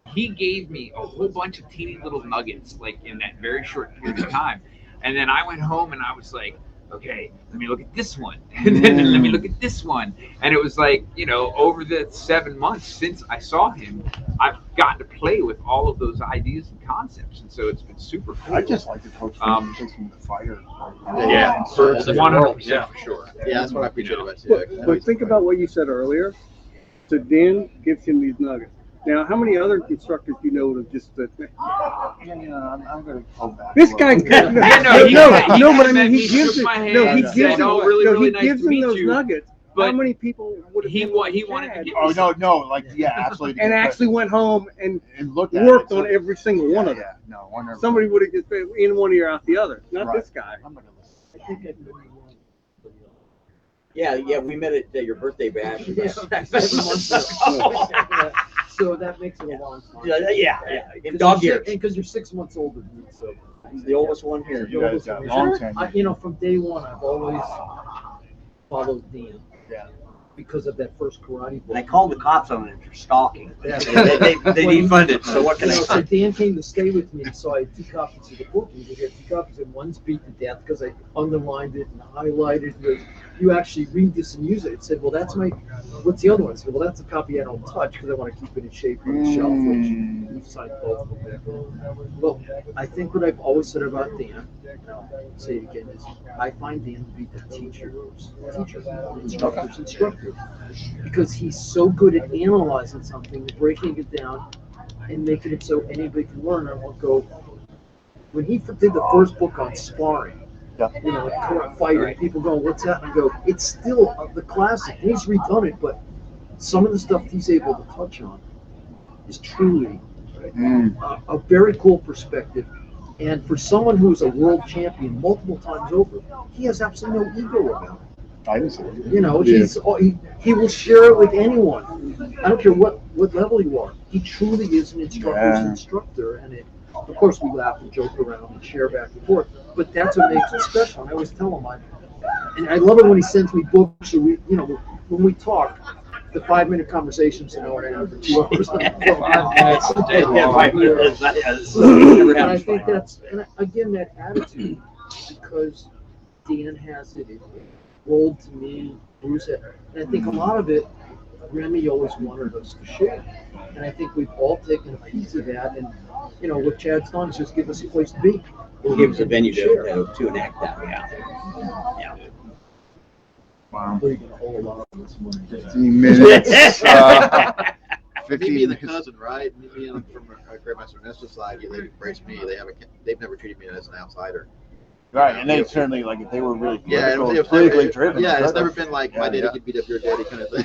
S5: he gave me a whole bunch of teeny little nuggets, like in that very short period of time. And then I went home and I was like, okay, let me look at this one. And then let me look at this one. And it was like, over the 7 months since I saw him, I've gotten to play with all of those ideas and concepts. And so it's been super cool.
S3: I just like to coach from the fighter.
S5: Yeah, for 100%,
S8: Yeah.
S5: for sure.
S7: Yeah, that's what I appreciate about CX.
S2: But think about what you said earlier. So Dan gives him these nuggets. Now, how many other instructors do you know would have just said,
S3: I'm going to go back.
S2: this guy?
S5: He met me,
S2: he gives
S5: shook
S2: it.
S5: my hand,
S2: No, he
S5: said,
S2: gives him.
S5: "Oh, really,
S2: No,
S5: really
S2: he
S5: nice
S2: gives
S5: to
S2: him
S5: meet
S2: those
S5: you."
S2: nuggets. How
S5: But
S2: many people would have?
S5: he wanted to give
S3: Oh
S5: me
S3: no, absolutely.
S2: and actually went home and
S3: looked at
S2: worked
S3: it.
S2: on every single one of them.
S3: Yeah, no, one never.
S2: Somebody would have just been in one ear out the other. Not
S3: Right.
S2: this guy.
S3: I'm not gonna listen.
S6: I think I'd know you
S4: Yeah, we met at your birthday bash.
S6: Yeah.
S4: 7 months ago.
S6: So that makes it a long time.
S4: Yeah. In dog years.
S6: And because you're 6 months older than me, so.
S4: He's the oldest one here.
S3: You guys got long tenure.
S6: From day one, I've always followed Dan.
S3: Yeah.
S6: Because of that first karate book.
S4: And I called the cops on him for stalking.
S6: Yeah.
S4: They defunded, so what can I
S6: So
S4: say?
S6: Dan came to stay with me, so I had 2 copies of the book. We had 2 copies, and one's beat to death because I underlined it and highlighted it. You actually read this and use it. It said, well, that's what's the other one? I said, well, that's a copy I don't touch because I want to keep it in shape on the shelf, which we've signed both of them. Well, I think what I've always said about Dan, I'll say it again, is I find Dan to be the instructor. Because he's so good at analyzing something, breaking it down, and making it so anybody can learn. I won't go. When he did the first book on sparring, like current fighting, people go, "What's that?" And I go, "It's still the classic." And he's redone it, but some of the stuff he's able to touch on is truly a very cool perspective. And for someone who is a world champion multiple times over, he has absolutely no ego about it.
S3: I didn't say
S6: He will share it with anyone. I don't care what level you are. He truly is an instructor's instructor, and Of course, we laugh and joke around and share back and forth, but that's what makes it special. And I always tell him, and I love it when he sends me books. Or when we talk, the 5-minute conversations, an hour and a half or 2 hours. And I think that's, and again, that attitude, because Dan has it rolled to me, Bruce, and I think a lot of it, Remy always wanted us to share. And I think we've all taken a piece of that, and what Chad's done is just give us a place to be.
S4: We'll give us a venue to enact that. Yeah.
S3: Wow.
S6: We're gonna hold on this morning.
S3: 15 minutes. 15
S7: Me and the
S3: minutes.
S7: cousin, right? Me being from a Grandmaster Ernesto Society, they've embraced me. They've never treated me as an outsider.
S3: Right, and they certainly, like, if they were really
S7: Yeah,
S3: politically driven.
S7: Yeah, it's
S3: right?
S7: never been like my daddy
S3: yeah.
S7: could beat up your daddy kind of thing.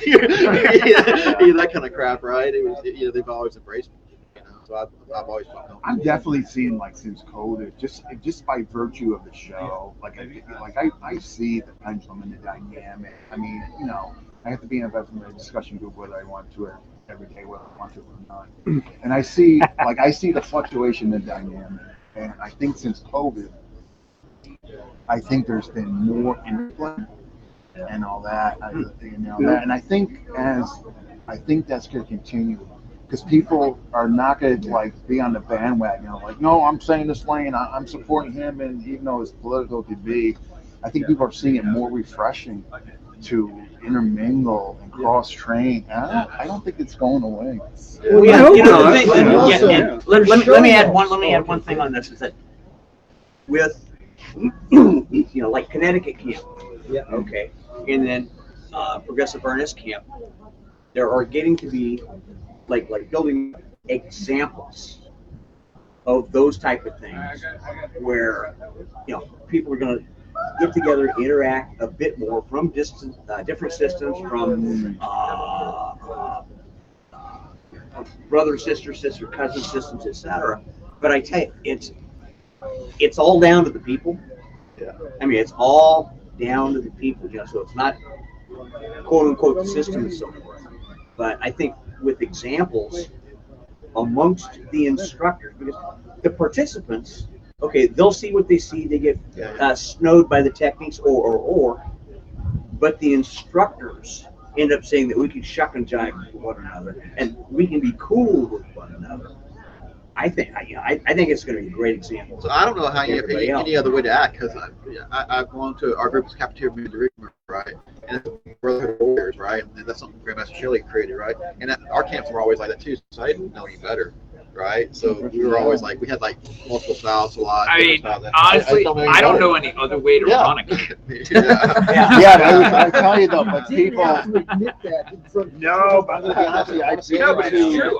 S7: That kind of crap, right? It was, they've always embraced me. So I've always felt comfortable.
S3: I've definitely seen, like, since COVID, just by virtue of the show, I see the pendulum and the dynamic. I mean, I have to be in a discussion group whether I want to or every day whether I want to or not. And I see the fluctuation in the dynamic. And I think since COVID, I think there's been more interplay and all that, and I think that's going to continue. Because people are not going to be on the bandwagon, no, I'm saying this lane, I'm supporting him, and even though it's political to be, I think people are seeing it more refreshing to intermingle and cross-train. And I don't think it's going away.
S4: Let me add one thing on this is that with like Connecticut camp, okay, and then Progressive Ernest camp, there are getting to be like building examples of those type of things where people are going to get together, interact a bit more from different systems, from brother, sister, cousin systems, etc. But I tell you, it's all down to the people.
S7: Yeah.
S4: I mean, it's all down to the people. So it's not quote unquote the system and so forth. But I think with examples amongst the instructors, because the participants, okay, they'll see what they see, they get snowed by the techniques but the instructors end up saying that we can shuck and jive with one another and we can be cool with one another. I think it's going to be a great example.
S7: So I don't know how any other way to act, because I've gone to our group's cafeteria meeting, right? And it's Brotherhood of Warriors, right? And that's something Grandmaster Shelley created, right? And our camps were always like that too, so I didn't know any better, right? So we were always we had multiple styles a lot.
S5: I mean, honestly, I don't know any other way to run a camp.
S3: I tell you though, but people.
S6: No,
S3: but it's
S5: true.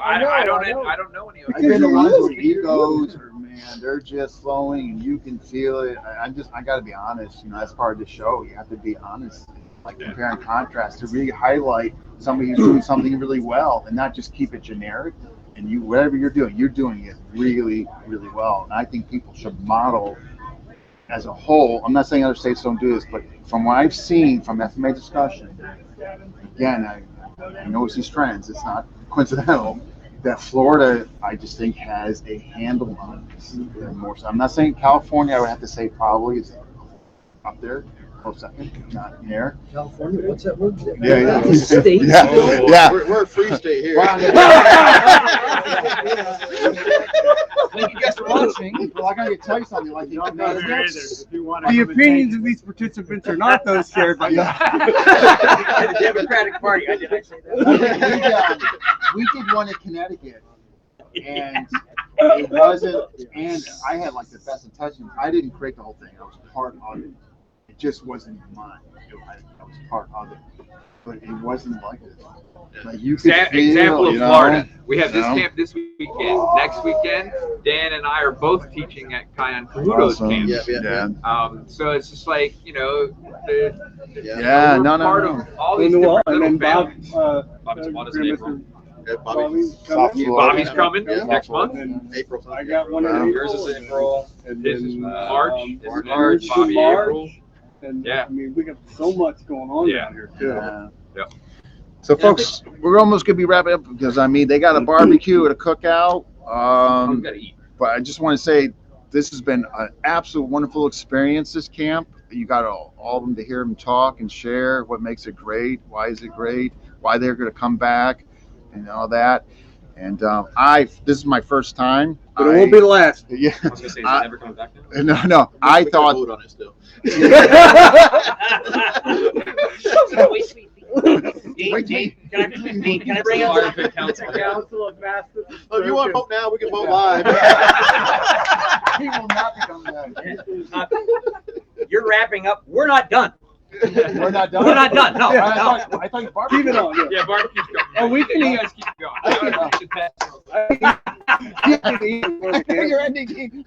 S5: I don't know any other.
S3: I've been around with egos, man, they're just flowing, and you can feel it. I got to be honest. That's part of the show. You have to be honest, compare and contrast to really highlight somebody who's doing something really well, and not just keep it generic. And whatever you're doing it really, really well. And I think people should model as a whole. I'm not saying other states don't do this, but from what I've seen from FMA discussion, again, I notice these trends. It's not coincidental that Florida, I just think, has a handle on this. More so. I'm not saying California. I would have to say probably is up there. Close second, not in there.
S6: California, what's that word?
S3: Yeah.
S6: State.
S3: Yeah.
S7: We're a free state here.
S3: Thank you guys for watching. Well, I gotta tell you something.
S2: The opinions of these participants are not those shared by
S4: The Democratic Party. Did I say that?
S3: We did one in Connecticut, and it wasn't. And I had the best intentions. I didn't create the whole thing. I was part of it. It just wasn't mine. I was part of it, but it wasn't like this. You could
S5: Example of Florida. We have this camp this weekend. Next weekend, Dan and I are both teaching at Kayan Kabuto's camp.
S3: Yeah.
S5: So it's just part of all these different little families.
S2: Bobby's
S5: coming next month.
S7: April.
S2: I got one in
S8: Yours is April.
S5: This is March.
S2: March.
S5: Bobby April.
S2: And I mean, we got so much going on down here too.
S5: Yeah.
S3: So, folks, we're almost gonna be wrapping up because they got a barbecue and a cookout.
S5: We gotta eat.
S3: But I just want to say this has been an absolute wonderful experience, this camp. You got all of them to hear them talk and share what makes it great, why is it great, why they're going to come back, and all that. And this is my first time.
S2: But it won't be the last.
S3: Yeah.
S8: I was gonna say, is it never coming back now?
S3: No. I
S7: We gotta
S3: thought.
S7: vote on it still.
S4: Dean, can I bring up
S8: Armpit council.
S2: Council of Masters.
S7: Oh, if you want to vote now, we can vote live.
S3: He will not be coming back.
S4: You're wrapping up. We're not done.
S3: We're not done.
S4: We're not done. No.
S3: I
S4: no.
S3: thought you barbecued.
S2: Keep it on. Yeah.
S5: Yeah, barbecue's coming.
S2: Oh, we can
S5: You
S2: eat.
S5: guys keep going.
S3: You're ending.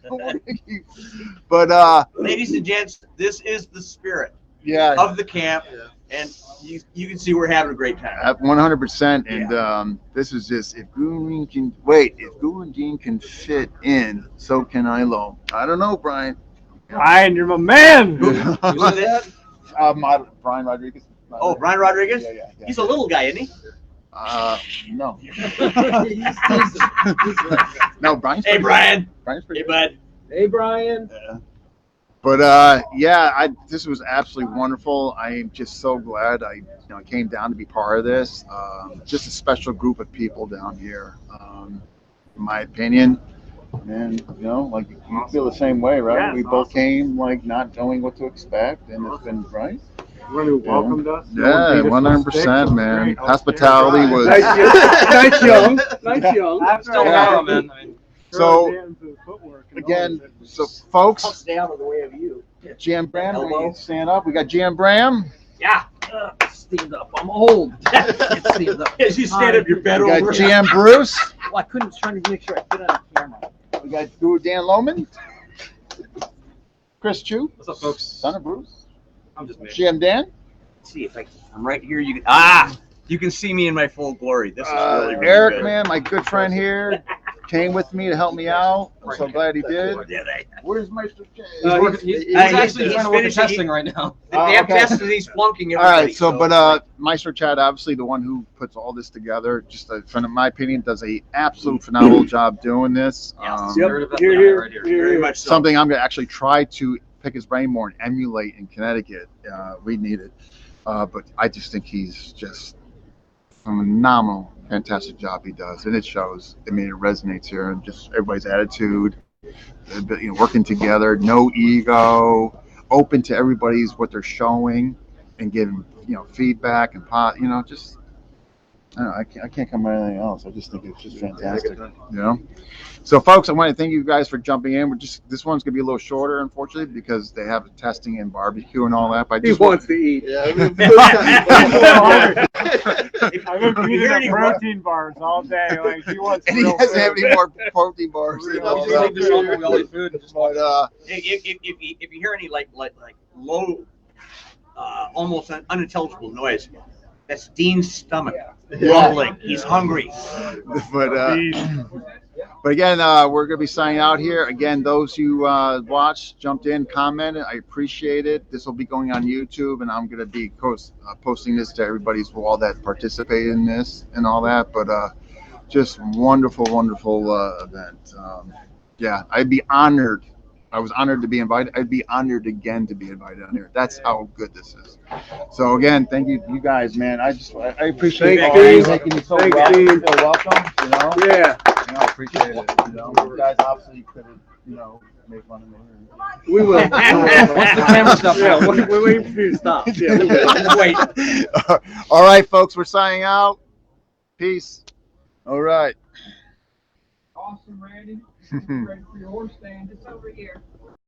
S3: But
S4: Ladies and gents, this is the spirit
S3: yeah,
S4: of the camp, and you can see we're having a great time.
S3: 100%. And this is just if Guro and Dean can fit in, so can I, Lo. I don't know, Brian.
S9: Brian, you're my man.
S4: Who's that?
S3: Brian Rodriguez.
S4: Oh, Brian Rodriguez?
S3: Yeah.
S4: He's a little guy, isn't he?
S3: No. No, Brian's
S4: Hey,
S3: pretty
S4: Brian.
S3: good. Brian's pretty
S4: Hey,
S3: good.
S4: bud.
S6: Hey, Brian.
S3: But this was absolutely wonderful. I'm just so glad I came down to be part of this. Just a special group of people down here, in my opinion. And like you feel the same way, right?
S9: Yeah,
S3: We
S9: it's
S3: both
S9: awesome.
S3: came like not knowing what to expect, and it's been right.
S9: When he welcomed us.
S3: Yeah, 100%, man. Hospitality was.
S2: Nice young. Nice young.
S8: Still
S3: Yeah.
S8: narrow, man. I mean,
S3: So again, so folks,
S4: Stay out of the way of you.
S3: GM Bram,
S4: Elbow.
S3: we stand up. We got GM Bram.
S4: Yeah.
S6: Stand up. I'm old. Stand up.
S4: As you stand up, your bed
S3: We got
S4: over.
S3: GM Bruce.
S6: Well, I couldn't trying to make sure I fit on the camera.
S3: We got Guro Dan Lowman. Chris Chiu,
S8: what's up, folks?
S3: son of Bruce.
S8: I'm just me.
S3: GM Dan.
S4: See if I'm right here. You can see me in my full glory. This is really, really
S3: Eric,
S4: good.
S3: man, my good friend here, came with me to help me out. I'm so glad he did. Where's Maestro?
S8: He's actually
S4: he's
S8: trying to work at
S4: finishing-
S8: testing right now.
S4: They have
S3: okay.
S4: tests and he's flunking
S3: All
S4: everybody.
S3: right, so Maestro Chad, obviously the one who puts all this together, just in my opinion, does a absolute phenomenal job doing this.
S4: Yes.
S8: Spirit of
S2: Here,
S8: FMA
S2: here,
S8: right here.
S4: very much so.
S3: Something I'm gonna actually try to pick his brain more and emulate in Connecticut. We need it, but I just think he's just a phenomenal, fantastic job he does, and it shows. I mean, it resonates here, and just everybody's attitude, working together, no ego, open to everybody's what they're showing, and giving feedback and just. I don't know, I can't come up with anything else. I just think it's just fantastic. So, folks, I want to thank you guys for jumping in. This one's gonna be a little shorter, unfortunately, because they have testing and barbecue and all that. But I
S2: He
S3: just
S2: wants to eat.
S9: I've been feeding
S4: hear
S9: him
S4: any-
S9: protein bars all day. Like he wants.
S3: and he
S9: real
S3: doesn't have
S9: food.
S3: any more protein bars.
S7: Real
S3: and all
S7: food.
S3: that.
S8: Take this home and we all eat food and just walk.
S3: But
S4: If you hear any like low, almost unintelligible noise, that's Dean's stomach rumbling. He's hungry.
S3: But again, we're going to be signing out here. Again, those who watched, jumped in, commented, I appreciate it. This will be going on YouTube, and I'm going to be posting this to everybody's wall that participated in this and all that. But just wonderful, wonderful event. I'd be honored. I was honored to be invited. I'd be honored again to be invited on here. That's how good this is. So again, thank you guys, man. I appreciate
S2: Thanks,
S3: all you
S2: Dean.
S3: making me so
S2: Thanks,
S3: welcome.
S2: Dean.
S3: Feel welcome.
S2: Yeah,
S3: I appreciate it. You guys obviously could have, made fun of me.
S2: we will.
S8: Once the camera stuff
S2: Yeah,
S8: happens.
S2: we're waiting for you to stop. Yeah, we will.
S4: Wait.
S3: All right, folks, we're signing out. Peace. All right.
S5: Awesome, Randy. Ready for your horse stand. It's over here.